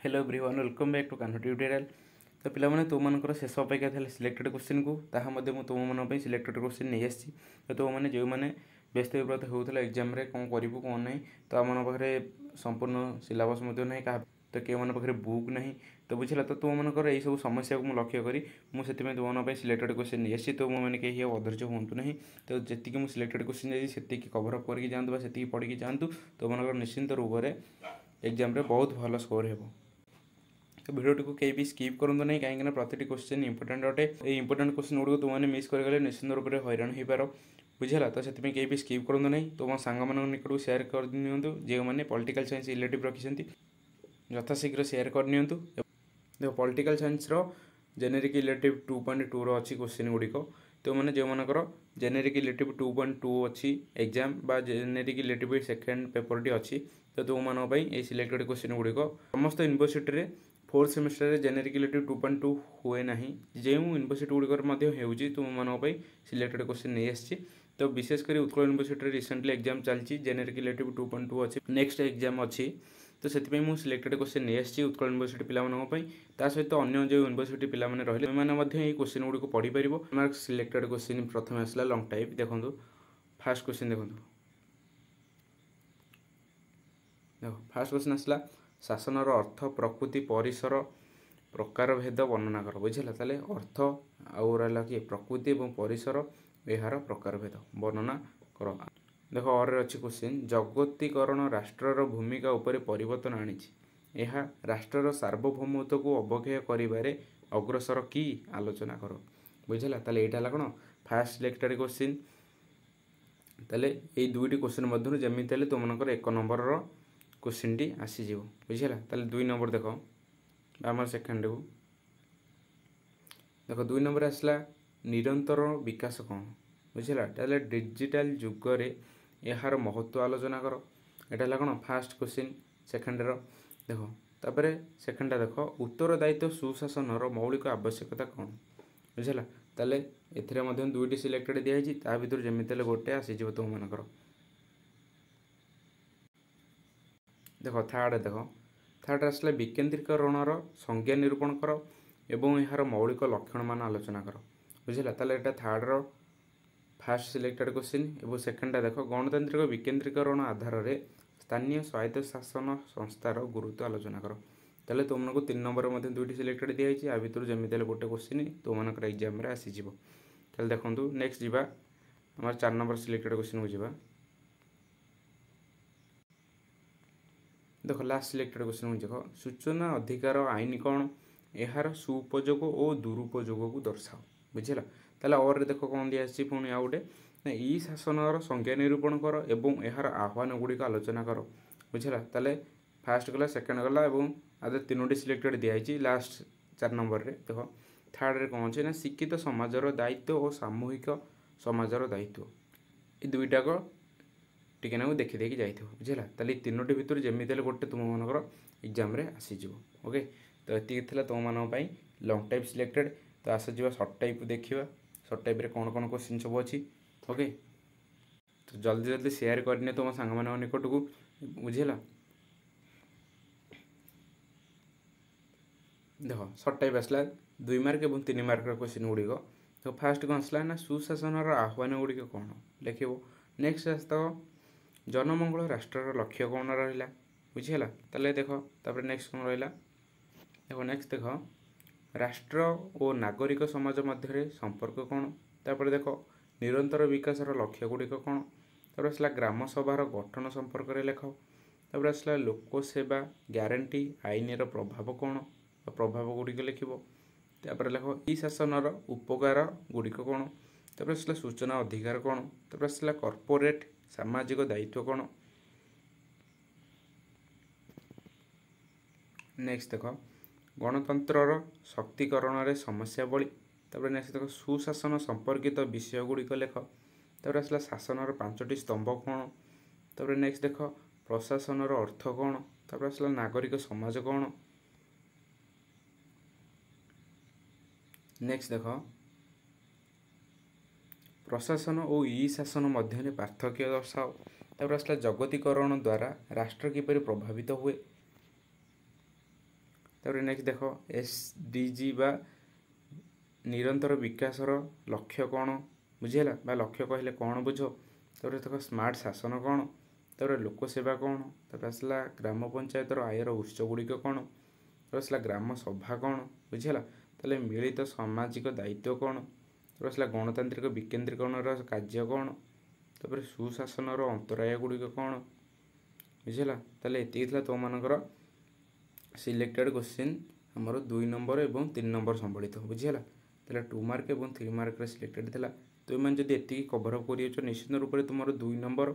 Hello everyone welcome back to Kanha tutorial. तो पिलाने तुमर शेष अपेक्षा थे सिलेक्टेड क्वेश्चन को तुम मन सिलेक्टेड क्वेश्चन नहीं आसी। तो तुमने जो मैंने व्यस्त विव्रत होता एग्जाम कौन करूँ कौन ना तो आम पाखे संपूर्ण सिलेबस ना क्या तो कई मन पाखे बुक ना तो बुझला तो तुम मनकर यही सब समस्या को लक्ष्य करी मुझे तुम सिलेक्टेड क्वेश्चन नहीं आसी। तो मैंने कहीं अधैर्य हूँ ना तो जी मुझे सिलेक्टेड क्वेश्चन जाइए से कभरअप करके जातु से पढ़ी जातु तो मनकर निश्चिंत रूप से एग्जाम बहुत भल स्कोर हो। तो भिडियो को कहीं भी स्किप करूँ ना कहीं प्रति क्वेश्चन इंपोर्टेंट अटे ये इंपोर्टेंट क्वेश्चन गुड़ तुमने मिस करगले निश्चित रूप से हैरान हो पार बुझेगा। तो से कहीं भी स्किप करूँ ना तुम सांग मान निकट सेयार कर दिंतु जो मैंने पॉलिटिकल साइंस रिलेटिव रखिंट यथाशीघ्र सेयार करनी। देखो पॉलिटिकल साइंस जेनेरिक इलेक्टिव 2.2 अच्छी क्वेश्चन गुड़िक तो मैंने जो मनकर जेनेरिक इलेक्टिव 2.2 अच्छी एग्जाम बा generic elective second paper T अच्छी तो तुम मानी ये सिलेक्टेड क्वेश्चन गुड़िक समस्त university fourth semester generic elective 2.2 हुए ना जो यूनिवर्सिटी गुड़िक तुम मानी सिलेक्टेड क्वेश्चन नहीं आसी। तो विशेषकर उत्कल यूनिवर्सिटी रिसेंटली एग्जाम चलती जेनेरिक इलेक्टिव 2.2 अच्छी नेक्स्ट एग्जाम अच्छी तो से सिलेक्टेड क्वेश्चन नहीं आसी उत्कल यूनिवर्सिटी पिला सहित अन्य जो यूनिवर्सिटी पिला रही मैंने क्वेश्चन गुड़िक पढ़ी पार मार्क सिलेक्टेड क्वेश्चन प्रथम आसला लंग टाइप देखो फास्ट क्वेश्चन देखो फास्ट क्वेश्चन आसला शासनर अर्थ प्रकृति परिसर प्रकार भेद वर्णना कर बुझेगा। ताले अर्थ आउ रहा कि प्रकृति और परिसर यार प्रकार भेद वर्णना कर। देख और अच्छी क्वेश्चन जगतीकरण राष्ट्रर भूमिका उपर परिवर्तन आनी राष्ट्रर सार्वभौमत्व को अवक्षय करिबारे अग्रसर की आलोचना कर बुझेगा। ताले एटा कौन फास्ट सिलेक्टेड क्वेश्चन ताले ये दुईटी क्वेश्चन मध्य जमी तुम मनकर 1 नंबर क्वेश्चन टी आसीज बुझेगा। ताले 2 नंबर देख आम सेकेंड को देख 2 नंबर आसला निरंतर विकास कौन बुझेगा। ताले डिजिटल जुगर यार महत्व आलोचना कर यहाँ कौन फास्ट क्वेश्चन सेकेंड देख तापर सेकेंडा देख उत्तरदायित्व सुशासनर मौलिक आवश्यकता कौन बुझेगा। ताले एथिरे मध्यम दुईटी सिलेक्टेड दिखाई ता भर जमी गोटे आसीज तुम मनकर देख थर्ड आसला विकेन्द्रीकरणर संज्ञा निरूपण कर एवं यार मौलिक लक्षण मान आलोचना कर बुझेगा। ताले एटा थर्ड फास्ट सिलेक्टेड क्वेश्चन और सेकेंडा देख गणतांत्रिक विकेन्द्रीकरण आधार में स्थानीय स्वायत्त शासन संस्थार गुरुत्व आलोचना कर। ताले तुमको 3 नंबर में दुईटी सिलेक्टेड दिखाई आ भर जमी गोटे क्वेश्चन तुम मनकर एग्जाम आसीज। ताले देखो नेक्स्ट जावा आम 4 नंबर सिलेक्टेड क्वेश्चन को जावा देख लास्ट सिलेक्टेड क्वेश्चन देख सूचना अधिकार आईन कौन यार सुपयोग और दुरुपयोग को दर्शाओ बुझेगा। ताले और देख कौन दिखाई पुणी आ गए ई शासनर संज्ञा निरूपण कर एवं यार आह्वान गुड़िक आलोचना कर बुझेगा। ताले फास्ट गला सेकेंड गला और आदि 3टी सिलेक्टेड दिखाई लास्ट 4 नंबर में देख थर्ड रे कौन अच्छे ना शिक्षित समाजर दायित्व और सामूहिक समाजर दायित्व ये दुईटाक टिके ना देखी देखी जाइए बुझेगा। ताले 3टी भितर जमी गोटे तुम मनकर एग्जाम आसीज ओके। तो ये तुम मानी लंग टाइप सिलेक्टेड तो आस जा सर्ट टाइप देखा सर्ट टाइप कौन कौन क्वेश्चन सब अच्छी ओके। तो जल्दी जल्दी शेयर करनी तुम सांग मान निकट को बुझेगा। देख सर्ट टाइप आसला 2 मार्क और 3 मार्क क्वेश्चन गुड़िक तो फास्ट कौन आसला ना सुशासनर आह्वान गुड़िक कौन लिख नेक्स्ट आसता जनमंगल राष्ट्र लक्ष्य कौन रहा बुझेगा। ताले देख तापर नेक्स्ट कौन रहा देख नेक्स्ट देख राष्ट्र और नागरिक समाज मध्य संपर्क कौन तापर देख निरंतर विकासर लक्ष्य गुड़िक कौन तापर आसला ग्राम सभार गठन संपर्क में लेख तापर आसला लोकसेवा ग्यारंटी आईन प्रभाव कौन प्रभाव गुड़िक लिख तापर लेख ई शासनर उपकार गुड़िक कौन तापर आसला सूचना अधिकार कौन तापर आसला कॉर्पोरेट सामाजिक दायित्व कौन नेक्स्ट देख गणतंत्र शक्तिकरण में समस्यावली तापर नेक्स्ट देख सुशासन संपर्कित विषय गुड़िक लेख तापर आसला शासनर 5टी स्तंभ कौन तापर नेक्स्ट देख प्रशासनर अर्थ कौन तापर आसला नागरिक समाज कौन नेक्स्ट देख प्रशासन और ई शासन मध्य पार्थक्य दर्शाओ तापर आसला जगतीकरण द्वारा राष्ट्र किपरि प्रभावित हुए तापर नेक्स्ट देख SDG बा निरंतर विकासर लक्ष्य कौन बुझीगला बा लक्ष्य कहले कौन बुझ। तापर देख स्मार्ट शासन कौन, तापर लोकसेवा कौन, तापर आसला ग्राम पंचायतर आयर उत्स गुड़िक कौन, तापर आसला ग्राम सभा कौन बुझीगला। ताले मिलित सामाजिक दायित्व कौन, तापर आसला गणतांत्रिक विकेन्द्रीकरणर कार्य कौन, तापर सुशासनर अंतराय गुड़िक कौन बुझीगला। ताले एतिक थिला तो मानकर सिलेक्टेड क्वेश्चन हमर 2 नंबर एवं 3 नंबर संबलित बुझीगला। ताले 2 मार्क एवं 3 मार्क रे सिलेक्टेड थिला। तो मैंने जब एति कभर अप करियो निश्चित रूप से तुम 2 नंबर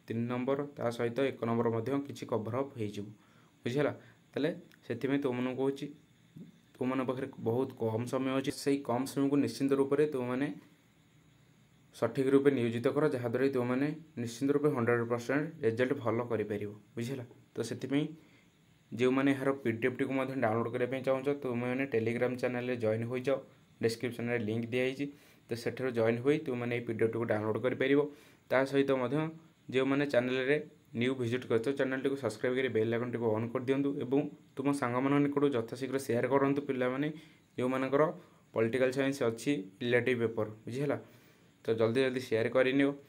3 नंबर ता सहित 1 नंबर मध्य किसी कभर अप हो बुझीगला। ताले से तुम कौच तुम पाखे बहुत कम समय अच्छे से कम समय को निश्चिंत रूप से तुमने सठिक रूपे नियोजित कर जहाँद्वारा तुमने निश्चिंत रूप 100% रिजल्ट भल कर बुझीगला। तो से जो मैंने यार PDF टी को डाउनलोड करने चाहो तुमने टेलीग्राम चैनल जॉइन हो जाओ, डिस्क्रिप्शन में लिंक दिखाई तो सेठर जॉइन हुई तुमने PDF टी को डाउनलोड कर सहित जो मैंने चैनल न्यू विजिट कर चैनल टी सब्सक्राइब कर बेल आइकन टी ऑन कर दिंतु और तुम सांग निकट यथाशीघ्र शेयर करूँ पे जो मानकर पॉलिटिकल साइंस अच्छी रिलेटिव पेपर बुझीगला। तो जल्दी जल्दी शेयर करनी और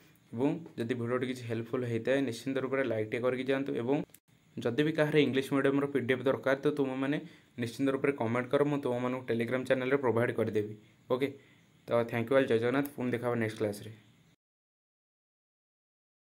जदि भिडियोटी किसी हेल्पफुल होता है निश्चिंत रूप से लाइक करके जातु और जदि भी कहार इंग्लिश मीडियम PDF दरकार तो तुम मैंने निश्चिंत रूप से कमेंट कर मुझे तुम टेलीग्राम चैनल प्रोवाइड करदेवी। ओके तो थैंक यू ऑल, जय जगन्नाथ। पुणी देखा नेक्स्ट क्लास रे।